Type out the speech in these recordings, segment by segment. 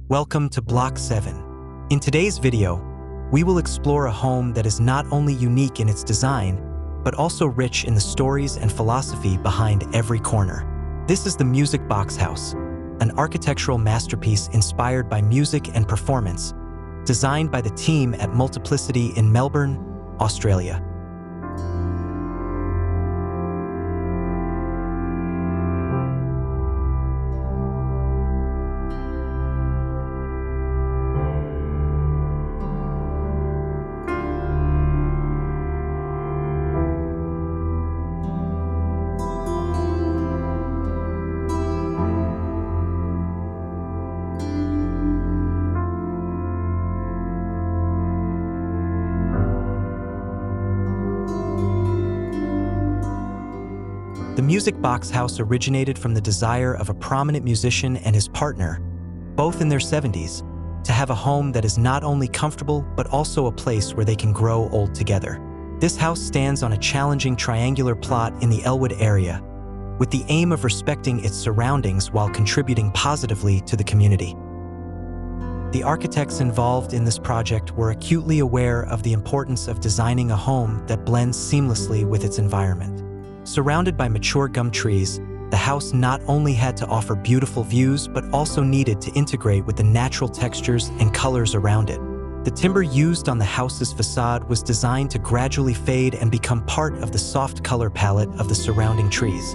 Welcome to Block 7. In today's video, we will explore a home that is not only unique in its design, but also rich in the stories and philosophy behind every corner. This is the Music Box House, an architectural masterpiece inspired by music and performance, designed by the team at Multiplicity in Melbourne, Australia. The Music Box House originated from the desire of a prominent musician and his partner, both in their 70s, to have a home that is not only comfortable but also a place where they can grow old together. This house stands on a challenging triangular plot in the Elwood area, with the aim of respecting its surroundings while contributing positively to the community. The architects involved in this project were acutely aware of the importance of designing a home that blends seamlessly with its environment. Surrounded by mature gum trees, the house not only had to offer beautiful views but also needed to integrate with the natural textures and colors around it. The timber used on the house's facade was designed to gradually fade and become part of the soft color palette of the surrounding trees.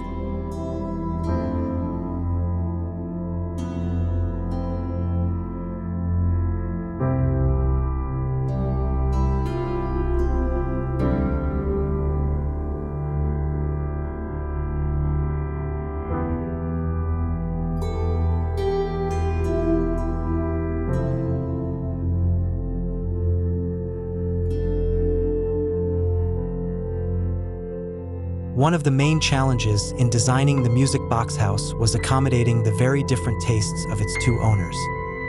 One of the main challenges in designing the Music Box House was accommodating the very different tastes of its two owners.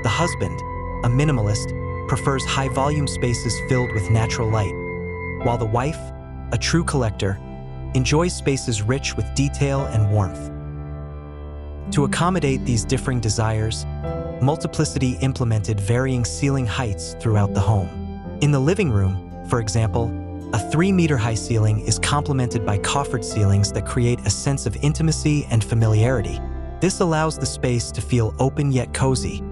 The husband, a minimalist, prefers high-volume spaces filled with natural light, while the wife, a true collector, enjoys spaces rich with detail and warmth. To accommodate these differing desires, Multiplicity implemented varying ceiling heights throughout the home. In the living room, for example, a 3-meter-high ceiling is complemented by coffered ceilings that create a sense of intimacy and familiarity. This allows the space to feel open yet cozy,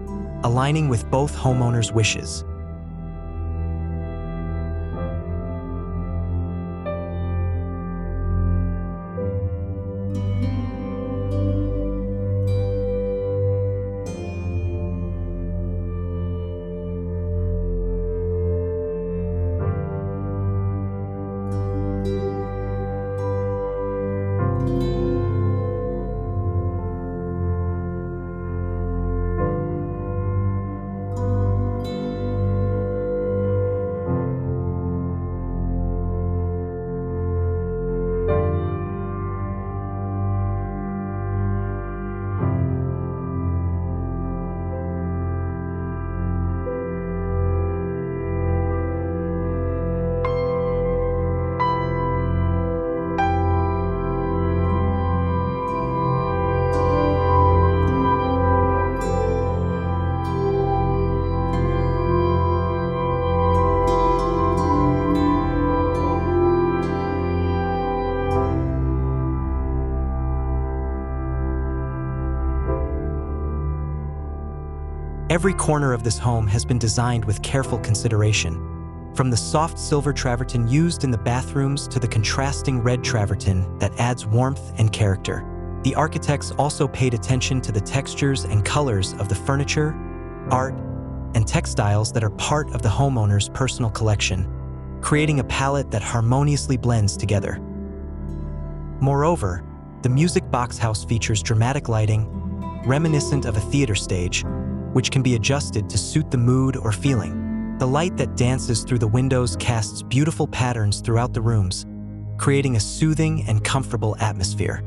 aligning with both homeowners' wishes. Every corner of this home has been designed with careful consideration, from the soft silver travertine used in the bathrooms to the contrasting red travertine that adds warmth and character. The architects also paid attention to the textures and colors of the furniture, art, and textiles that are part of the homeowner's personal collection, creating a palette that harmoniously blends together. Moreover, the Music Box House features dramatic lighting, reminiscent of a theater stage, which can be adjusted to suit the mood or feeling. The light that dances through the windows casts beautiful patterns throughout the rooms, creating a soothing and comfortable atmosphere.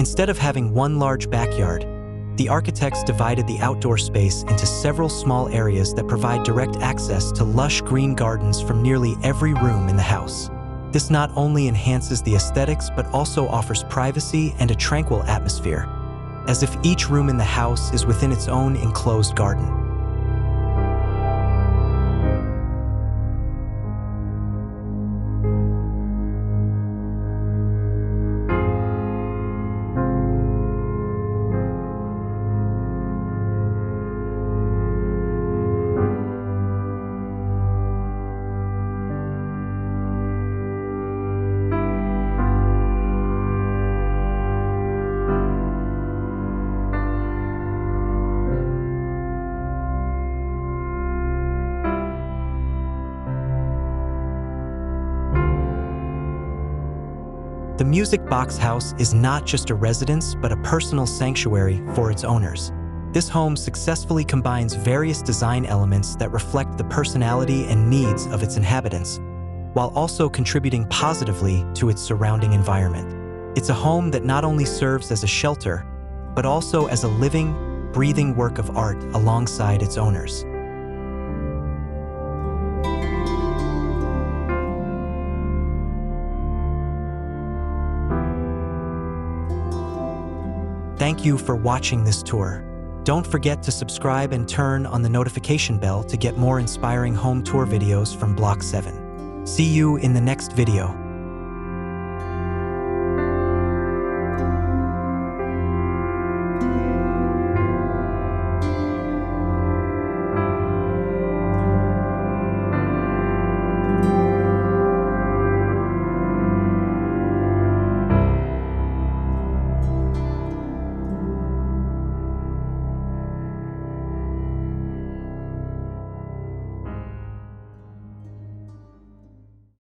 Instead of having one large backyard, the architects divided the outdoor space into several small areas that provide direct access to lush green gardens from nearly every room in the house. This not only enhances the aesthetics but also offers privacy and a tranquil atmosphere, as if each room in the house is within its own enclosed garden. The Music Box House is not just a residence, but a personal sanctuary for its owners. This home successfully combines various design elements that reflect the personality and needs of its inhabitants, while also contributing positively to its surrounding environment. It's a home that not only serves as a shelter, but also as a living, breathing work of art alongside its owners. Thank you for watching this tour. Don't forget to subscribe and turn on the notification bell to get more inspiring home tour videos from Block 7. See you in the next video.